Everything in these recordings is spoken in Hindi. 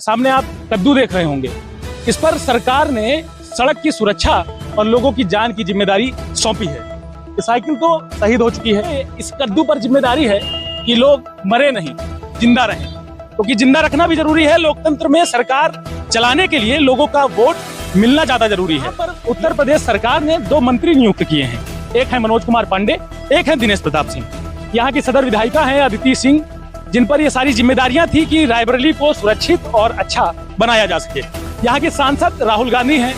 सामने आप कद्दू देख रहे होंगे। इस पर सरकार ने सड़क की सुरक्षा और लोगों की जान की जिम्मेदारी सौंपी है। ये साइकिल तो शहीद हो चुकी है। इस कद्दू पर जिम्मेदारी है कि लोग मरे नहीं, जिंदा रहें, क्योंकि जिंदा रखना भी जरूरी है। लोकतंत्र में सरकार चलाने के लिए लोगों का वोट मिलना ज्यादा जरूरी है। पर उत्तर प्रदेश सरकार ने 2 मंत्री नियुक्त किए हैं। एक है मनोज कुमार पांडे, एक है दिनेश प्रताप सिंह। यहाँ की सदर विधायिका है अदिति सिंह, जिन पर ये सारी जिम्मेदारियां थी कि रायबरेली को सुरक्षित और अच्छा बनाया जा सके। यहाँ के सांसद राहुल गांधी हैं,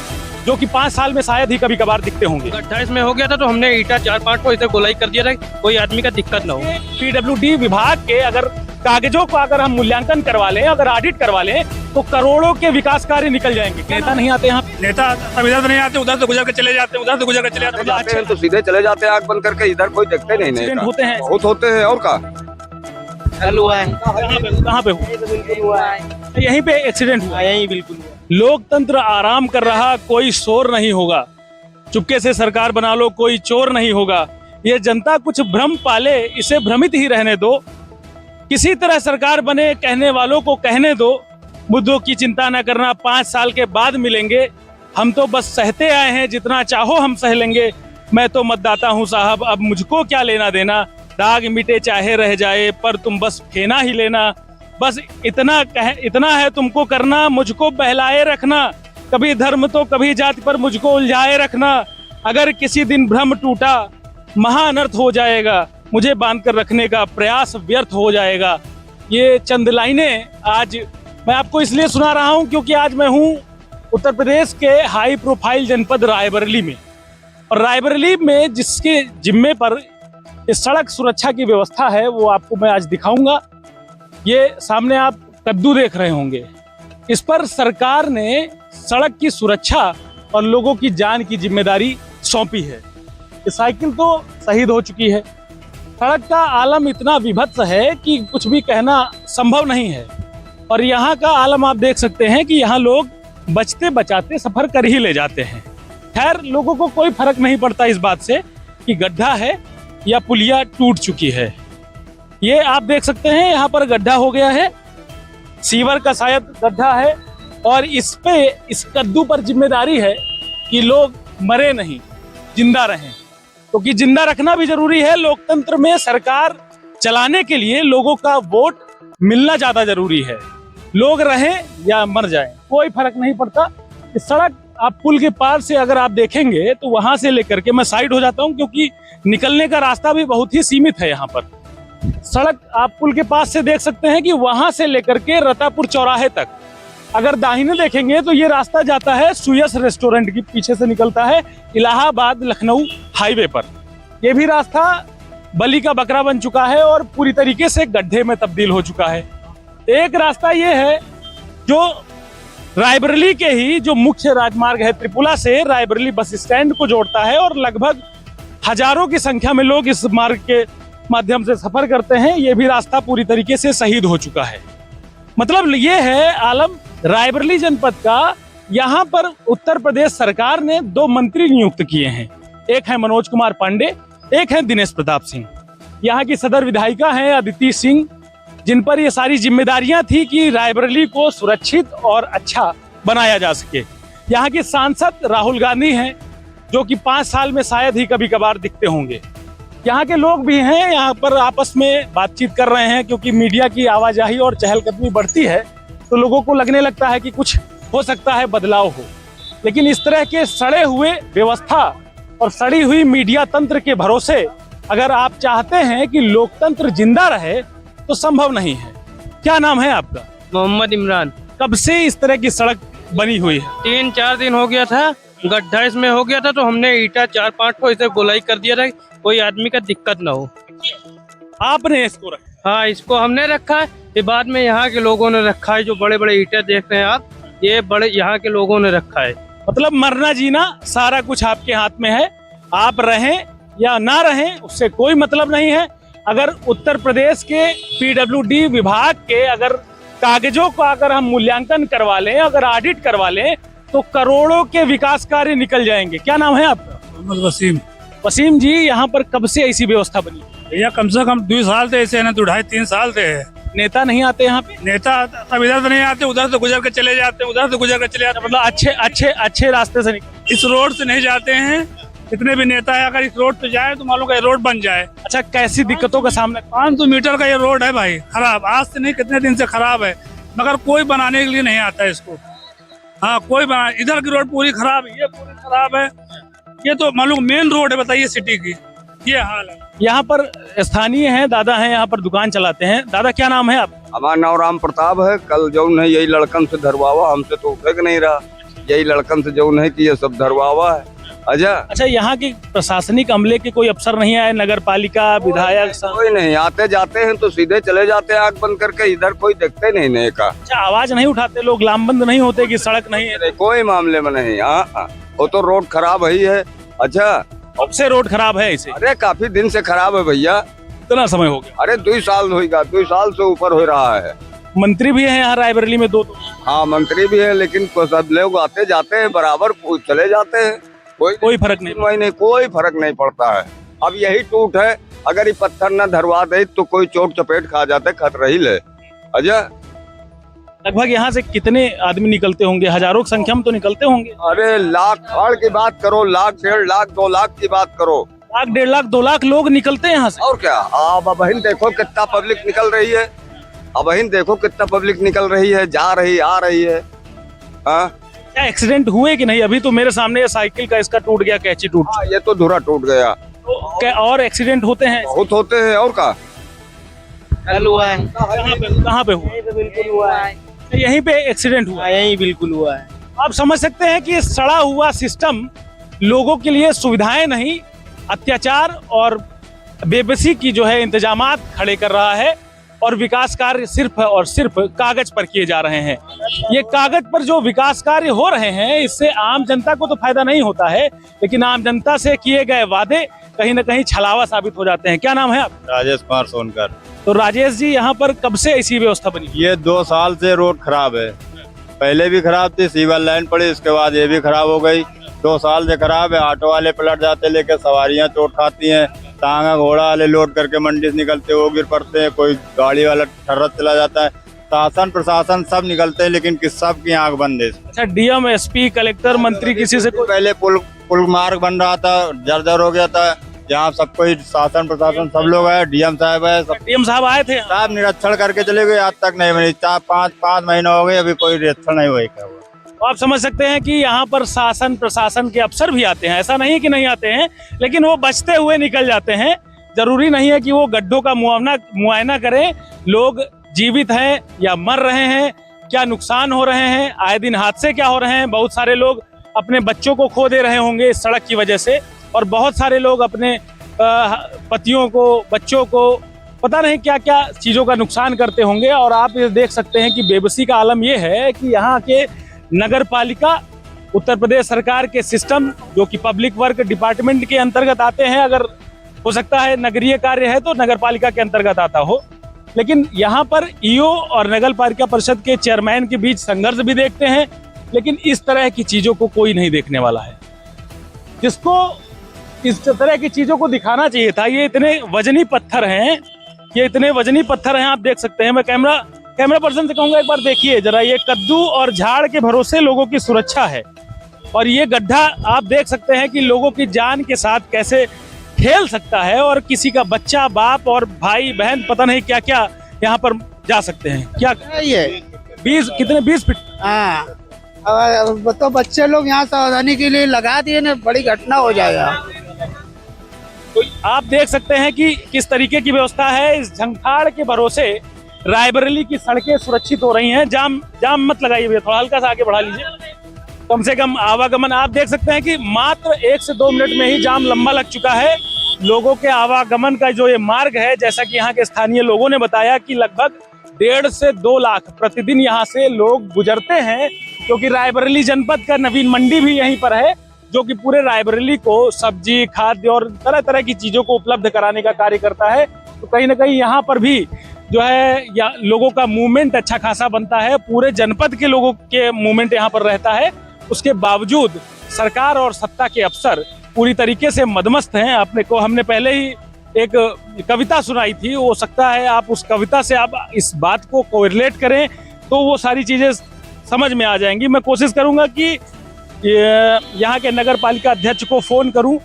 जो कि 5 साल में शायद ही कभी कभार दिखते होंगे। 28 में हो गया था तो हमने ईटा 4-5 को इसे गोलाई कर दिया था, कोई आदमी का दिक्कत ना हो। PWD विभाग के अगर कागजों को अगर हम मूल्यांकन करवा लें, अगर ऑडिट करवा लें, तो करोड़ों के विकास कार्य निकल जाएंगे। नेता नहीं आते यहाँ, नेता अब इधर नहीं आते, उधर से गुजर के चले जाते हैं, उधर से गुजर के चले जाते हैं। तो सीधे चले जाते हैं आग बंद करके, इधर कोई देखते नहीं। एक्सीडेंट होते हैं, बहुत होते हैं। और का कहाँ पे हुआ? यहीं पे एक्सीडेंट हुआ। यही बिल्कुल लोकतंत्र आराम कर रहा, कोई शोर नहीं होगा। चुपके से सरकार बना लो, कोई चोर नहीं होगा। ये जनता कुछ भ्रम पाले, इसे भ्रमित ही रहने दो। किसी तरह सरकार बने, कहने वालों को कहने दो। मुद्दों की चिंता न करना, 5 साल के बाद मिलेंगे। हम तो बस सहते आए हैं, जितना चाहो हम सह लेंगे। मैं तो मतदाता हूँ साहब, अब मुझको क्या लेना देना। दाग मिटे चाहे रह जाए, पर तुम बस फेना ही लेना। बस इतना है तुमको करना, मुझको बहलाए रखना। कभी धर्म तो कभी जाति पर मुझको उलझाए रखना। अगर किसी दिन भ्रम टूटा, महाअनर्थ हो जाएगा। मुझे बांध कर रखने का प्रयास व्यर्थ हो जाएगा। ये चंद लाइनें आज मैं आपको इसलिए सुना रहा हूं क्योंकि आज मैं हूं उत्तर प्रदेश के हाई प्रोफाइल जनपद रायबरेली में। और रायबरेली में जिसके जिम्मे पर इस सड़क सुरक्षा की व्यवस्था है, वो आपको मैं आज दिखाऊंगा। ये सामने आप कद्दू देख रहे होंगे। इस पर सरकार ने सड़क की सुरक्षा और लोगों की जान की जिम्मेदारी सौंपी है। ये साइकिल तो शहीद हो चुकी है। सड़क का आलम इतना विभत्स है कि कुछ भी कहना संभव नहीं है। और यहाँ का आलम आप देख सकते हैं कि यहाँ लोग बचते बचाते सफर कर ही ले जाते हैं। खैर, लोगों को कोई फर्क नहीं पड़ता इस बात से कि गड्ढा है या पुलिया टूट चुकी है। ये आप देख सकते हैं, यहाँ पर गड्ढा हो गया है, सीवर का शायद गड्ढा है। और इस कद्दू पर जिम्मेदारी है कि लोग मरे नहीं, जिंदा रहें, क्योंकि जिंदा रखना भी जरूरी है। लोकतंत्र में सरकार चलाने के लिए लोगों का वोट मिलना ज्यादा जरूरी है। लोग रहें या मर जाएं, कोई फर्क नहीं पड़ता। इस सड़क आप पुल के पार से अगर आप देखेंगे तो वहां से लेकर के, मैं साइड हो जाता हूं क्योंकि निकलने का रास्ता भी बहुत ही सीमित है। यहाँ पर सड़क आप पुल के पास से देख सकते हैं कि वहां से लेकर के रतापुर चौराहे तक अगर दाहिने देखेंगे तो ये रास्ता जाता है सुयस रेस्टोरेंट के पीछे से, निकलता है इलाहाबाद लखनऊ हाईवे पर। ये भी रास्ता बलि का बकरा बन चुका है और पूरी तरीके से गड्ढे में तब्दील हो चुका है। एक रास्ता ये है जो रायबरेली के ही जो मुख्य राजमार्ग है त्रिपुला से रायबरेली बस स्टैंड को जोड़ता है, और लगभग हजारों की संख्या में लोग इस मार्ग के माध्यम से सफर करते हैं। ये भी रास्ता पूरी तरीके से शहीद हो चुका है। मतलब ये है आलम रायबरेली जनपद का। यहाँ पर उत्तर प्रदेश सरकार ने 2 मंत्री नियुक्त किए हैं। एक है मनोज कुमार पांडे, एक है दिनेश प्रताप सिंह। यहाँ की सदर विधायिका हैं अदिति सिंह, जिन पर ये सारी जिम्मेदारियां थी कि रायबरेली को सुरक्षित और अच्छा बनाया जा सके। यहाँ के सांसद राहुल गांधी हैं, जो कि 5 साल में शायद ही कभी कभार दिखते होंगे। यहाँ के लोग भी हैं, यहाँ पर आपस में बातचीत कर रहे हैं, क्योंकि मीडिया की आवाजाही और चहलकदमी बढ़ती है तो लोगों को लगने लगता है कि कुछ हो सकता है, बदलाव हो। लेकिन इस तरह के सड़े हुए व्यवस्था और सड़ी हुई मीडिया तंत्र के भरोसे अगर आप चाहते हैं कि लोकतंत्र जिंदा रहे तो संभव नहीं है। क्या नाम है आपका? मोहम्मद इमरान। कब से इस तरह की सड़क बनी हुई है? 3-4 दिन हो गया था, गड्ढा इसमें हो गया था तो हमने ईटा 4-5 को इसे गोलाई कर दिया था, कोई आदमी का दिक्कत ना हो। आपने इसको रखा? हाँ, इसको हमने रखा है। ये बाद में यहाँ के लोगों ने रखा है। जो बड़े बड़े ईटे देख रहे हैं आप, ये बड़े यहाँ के लोगों ने रखा है। मतलब मरना जीना सारा कुछ आपके हाथ में है। आप रहें या ना रहें उससे कोई मतलब नहीं है। अगर उत्तर प्रदेश के PWD विभाग के अगर कागजों का अगर हम मूल्यांकन करवा लें, अगर ऑडिट करवा लें, तो करोड़ों के विकास कार्य निकल जाएंगे। क्या नाम है आपका? मोहम्मद वसीम। जी, यहाँ पर कब से ऐसी व्यवस्था बनी? भैया कम से कम 2 साल थे ऐसे, ना 2-2.5-3 साल थे। नेता नहीं आते यहाँ पे? नेता सब इधर से नहीं आते, उधर से गुजर के चले जाते हैं, उधर से गुजर के चले जाते मतलब अच्छे रास्ते से निकल। हैं। इस रोड से नहीं जाते हैं। जितने भी नेता है, अगर इस रोड पे जाए तो मालूम का ये रोड बन जाए। अच्छा, कैसी दिक्कतों का सामना? 500 मीटर का ये रोड है भाई, खराब। आज से नहीं, कितने दिन से खराब है, मगर कोई बनाने के लिए नहीं आता है इसको। हाँ, कोई बना। इधर की रोड पूरी खराब है, ये पूरी खराब है। ये तो मालूम मेन रोड है, बताइए, सिटी की। ये हाल है। यहाँ पर स्थानीय हैं, दादा हैं, यहाँ पर दुकान चलाते हैं। दादा, क्या नाम है आप? हमारा नाम राम प्रताप है। कल जो है यही लड़कन से धरवावा, हमसे तो उठे नहीं रहा। यही लड़कन से जो है कि ये सब धरवावा है। अच्छा, यहाँ के प्रशासनिक अमले के कोई अफसर नहीं आए? नगर पालिका, विधायक? कोई नहीं आते, जाते हैं तो सीधे चले जाते हैं आंख बंद करके। इधर कोई देखते नहीं नहीं का। अच्छा, आवाज नहीं उठाते लोग? लामबंद नहीं होते कि सड़क नहीं है? कोई मामले में नहीं। हाँ, वो तो रोड खराब ही है। अच्छा, अब से रोड खराब है इसे? अरे काफी दिन से खराब है भैया। कितना समय हो गया? अरे 2 साल होगा, 2 साल से ऊपर हो रहा है। मंत्री भी है यहाँ रायबरेली में 2? हाँ, मंत्री भी है, लेकिन सब लोग आते जाते हैं, बराबर चले जाते हैं। कोई फर्क नहीं? कोई फर्क नहीं पड़ता है। अब यही टूट है, अगर ये पत्थर न धरवा दे तो कोई चोट चपेट खा जाते, खतरा ही ले। अच्छा, लगभग यहाँ से कितने आदमी निकलते होंगे? हजारों की संख्या में तो निकलते होंगे। अरे लाख खाड़ की बात करो, लाख, 1.5 लाख, 2 लाख की बात करो। लाख, 1.5 लाख, 2 लाख लोग निकलते हैं यहाँ से? और क्या। अब बहन देखो कितना पब्लिक निकल रही है। अब बहन देखो कितना पब्लिक निकल रही है, जा रही, आ रही है। हाँ, क्या एक्सीडेंट हुए कि नहीं? अभी तो मेरे सामने ये साइकिल का इसका टूट गया, कैची टूट। हाँ, ये तो धुरा टूट गया। तो क्या और एक्सीडेंट होते हैं? बहुत होते हैं। और का कल हुआ है। कहाँ पे हुआ? बिल्कुल हुआ है, यहीं पे एक्सीडेंट हुआ? यही बिल्कुल हुआ है। आप समझ सकते हैं कि सड़ा हुआ सिस्टम लोगों के लिए सुविधाएं नहीं, अत्याचार और बेबसी की जो है इंतजामात खड़े कर रहा है, और विकास कार्य सिर्फ और सिर्फ कागज पर किए जा रहे हैं। ये कागज पर जो विकास कार्य हो रहे हैं, इससे आम जनता को तो फायदा नहीं होता है, लेकिन आम जनता से किए गए वादे कहीं ना कहीं छलावा साबित हो जाते हैं। क्या नाम है आप? राजेश कुमार सोनकर। तो राजेश जी, यहाँ पर कब से ऐसी व्यवस्था बनी? ये 2 साल से रोड खराब है। पहले भी खराब थी, सीवर लाइन पड़ी, इसके बाद ये भी खराब हो गई। 2 साल से खराब है। ऑटो वाले पलट जाते, लेके सवारियां चोट खाती हैं। टांगा घोड़ा वाले लोड करके मंडी से निकलते, वो गिर पड़ते हैं। कोई गाड़ी वाला ठर्रत चला जाता है। शासन प्रशासन सब निकलते हैं, लेकिन किस सब की आंख बंद है। अच्छा, डीएम, एसपी, कलेक्टर, मंत्री, किसी से कोई? पहले पुल मार्ग बन रहा था, जर्जर हो गया था। जहाँ सब कोई शासन प्रशासन सब लोग आए, डीएम साहब है, सब डीएम साहब आए थे? साहब निरीक्षण करके चले गए, आज तक नहीं बनी। 4-5 महीना हो गए, अभी कोई निरीक्षण नहीं हुआ। तो आप समझ सकते हैं कि यहाँ पर शासन प्रशासन के अफसर भी आते हैं, ऐसा नहीं कि नहीं आते हैं, लेकिन वो बचते हुए निकल जाते हैं। जरूरी नहीं है कि वो गड्ढों का मुआयना करें। लोग जीवित हैं या मर रहे हैं, क्या नुकसान हो रहे हैं, आए दिन हादसे क्या हो रहे हैं। बहुत सारे लोग अपने बच्चों को खो दे रहे होंगे इस सड़क की वजह से, और बहुत सारे लोग अपने पतियों को, बच्चों को, पता नहीं क्या क्या चीज़ों का नुकसान करते होंगे। और आप ये देख सकते हैं कि बेबसी का आलम ये है कि यहाँ के नगर पालिका, उत्तर प्रदेश सरकार के सिस्टम, जो कि पब्लिक वर्क डिपार्टमेंट के अंतर्गत आते हैं, अगर हो सकता है नगरीय कार्य है तो नगर पालिका के अंतर्गत आता हो, लेकिन यहाँ पर ईओ और नगर पालिका परिषद के चेयरमैन के बीच संघर्ष भी देखते हैं। लेकिन इस तरह की चीज़ों को कोई नहीं देखने वाला है, जिसको इस तरह की चीज़ों को दिखाना चाहिए था। ये इतने वजनी पत्थर हैं, ये इतने वजनी पत्थर हैं, आप देख सकते हैं। मैं कैमरा पर्सन से कहूँगा, एक बार देखिए जरा, ये कद्दू और झाड़ के भरोसे लोगों की सुरक्षा है, और ये गड्ढा आप देख सकते हैं कि लोगों की जान के साथ कैसे खेल सकता है, और किसी का बच्चा, बाप और भाई बहन, पता नहीं क्या क्या यहाँ पर जा सकते हैं। क्या ये 20 फीट? हाँ, तो बच्चे लोग यहाँ सावधानी के लिए लगा दिए ना, बड़ी घटना हो जाएगा। तो आप देख सकते हैं कि किस तरीके की व्यवस्था है। इस झंखाड़ के भरोसे रायबरेली की सड़कें सुरक्षित हो रही हैं। जाम मत लगाइए भैया, थोड़ा हल्का सा आगे बढ़ा लीजिए, कम से कम आवागमन। आप देख सकते हैं कि मात्र 1 से 2 मिनट में ही जाम लंबा लग चुका है। लोगों के आवागमन का जो ये मार्ग है, जैसा कि यहाँ के स्थानीय लोगों ने बताया कि लगभग 1.5 से 2 लाख प्रतिदिन यहाँ से लोग गुजरते हैं, क्योंकि रायबरेली जनपद का नवीन मंडी भी यहीं पर है, जो कि पूरे रायबरेली को सब्जी, खाद्य और तरह तरह की चीजों को उपलब्ध कराने का कार्य करता है। तो कहीं ना कहीं यहाँ पर भी जो है लोगों का मूवमेंट अच्छा खासा बनता है, पूरे जनपद के लोगों के मूवमेंट यहाँ पर रहता है। उसके बावजूद सरकार और सत्ता के अफसर पूरी तरीके से मदमस्त हैं। हमने पहले ही एक कविता सुनाई थी, हो सकता है आप उस कविता से आप इस बात को कोरिलेट करें तो वो सारी चीजें समझ में आ जाएंगी। मैं कोशिश करूंगा कि यहाँ के नगर पालिका अध्यक्ष को फोन करूं,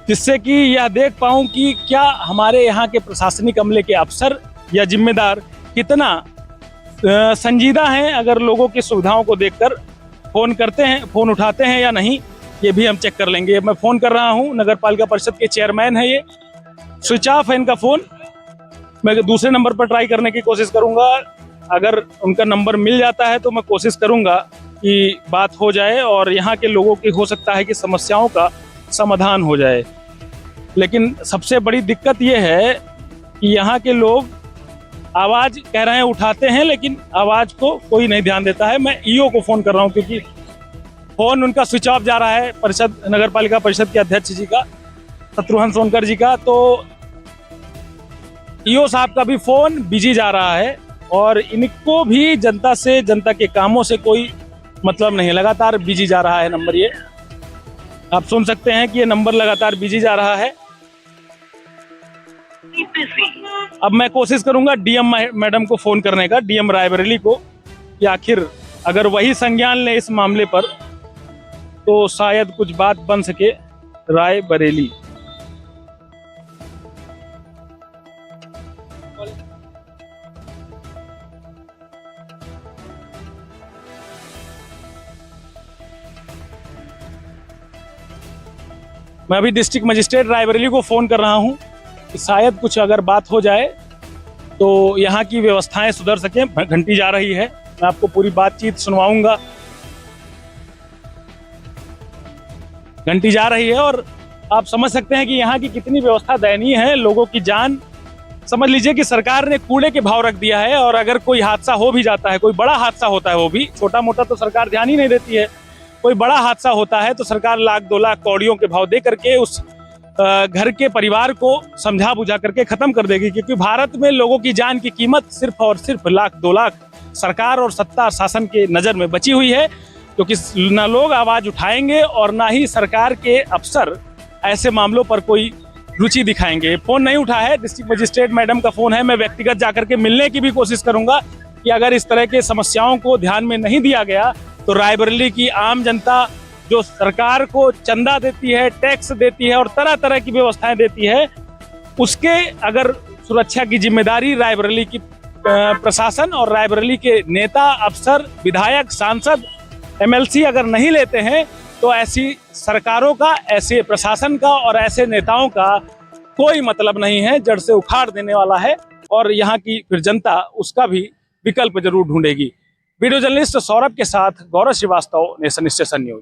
जिससे कि यह देख पाऊं कि क्या हमारे यहाँ के प्रशासनिक अमले के अफसर या जिम्मेदार कितना संजीदा हैं, अगर लोगों की सुविधाओं को देखकर फोन करते हैं, फोन उठाते हैं या नहीं, ये भी हम चेक कर लेंगे। मैं फोन कर रहा हूँ, नगर पालिका परिषद के चेयरमैन है, ये स्विच ऑफ है इनका फोन। मैं दूसरे नंबर पर ट्राई करने की कोशिश करूंगा, अगर उनका नंबर मिल जाता है तो मैं कोशिश करूंगा कि बात हो जाए और यहाँ के लोगों की हो सकता है कि समस्याओं का समाधान हो जाए। लेकिन सबसे बड़ी दिक्कत ये है कि यहाँ के लोग आवाज कह रहे हैं उठाते हैं, लेकिन आवाज को कोई नहीं ध्यान देता है। मैं ईओ को फोन कर रहा हूँ क्योंकि फोन उनका स्विच ऑफ जा रहा है, परिषद नगर पालिका परिषद के अध्यक्ष जी का, शत्रुघ्न सोनकर जी का। तो ईओ साहब का भी फोन बिजी जा रहा है और इनको भी जनता से, जनता के कामों से कोई मतलब नहीं, लगातार बिजी जा रहा है नंबर। ये आप सुन सकते हैं कि ये नंबर लगातार बिजी जा रहा है। अब मैं कोशिश करूंगा डीएम मैडम को फोन करने का, डीएम रायबरेली को, कि आखिर अगर वही संज्ञान ले इस मामले पर तो शायद कुछ बात बन सके। रायबरेली मैं अभी डिस्ट्रिक्ट मजिस्ट्रेट रायबरेली को फोन कर रहा हूं कि शायद कुछ अगर बात हो जाए तो यहाँ की व्यवस्थाएं सुधर सकें। घंटी जा रही है, मैं आपको पूरी बातचीत सुनवाऊंगा। घंटी जा रही है और आप समझ सकते हैं कि यहाँ की कितनी व्यवस्था दयनीय है। लोगों की जान, समझ लीजिए कि सरकार ने कूड़े के भाव रख दिया है और अगर कोई हादसा हो भी जाता है, कोई बड़ा हादसा होता है, वो भी छोटा मोटा तो सरकार ध्यान ही नहीं देती है, कोई बड़ा हादसा होता है तो सरकार लाख 2 लाख कौड़ियों के भाव दे करके उस घर के परिवार को समझा बुझा करके खत्म कर देगी। क्योंकि भारत में लोगों की जान की कीमत सिर्फ और सिर्फ लाख 2 लाख सरकार और सत्ता शासन के नजर में बची हुई है, क्योंकि ना लोग आवाज उठाएंगे और ना ही सरकार के अफसर ऐसे मामलों पर कोई रुचि दिखाएंगे। फोन नहीं उठा है, डिस्ट्रिक्ट मजिस्ट्रेट मैडम का फोन है। मैं व्यक्तिगत जाकर के मिलने की भी कोशिश करूंगा कि अगर इस तरह के समस्याओं को ध्यान में नहीं दिया गया तो रायबरेली की आम जनता जो सरकार को चंदा देती है, टैक्स देती है और तरह तरह की व्यवस्थाएं देती है, उसके अगर सुरक्षा की जिम्मेदारी रायबरेली की प्रशासन और रायबरेली के नेता, अफसर, विधायक, सांसद, एमएलसी अगर नहीं लेते हैं तो ऐसी सरकारों का, ऐसे प्रशासन का और ऐसे नेताओं का कोई मतलब नहीं है, जड़ से उखाड़ देने वाला है और यहाँ की फिर जनता उसका भी विकल्प जरूर ढूंढेगी। वीडियो जर्नलिस्ट सौरभ के साथ गौरव श्रीवास्तव, नेशन स्टेशन न्यूज।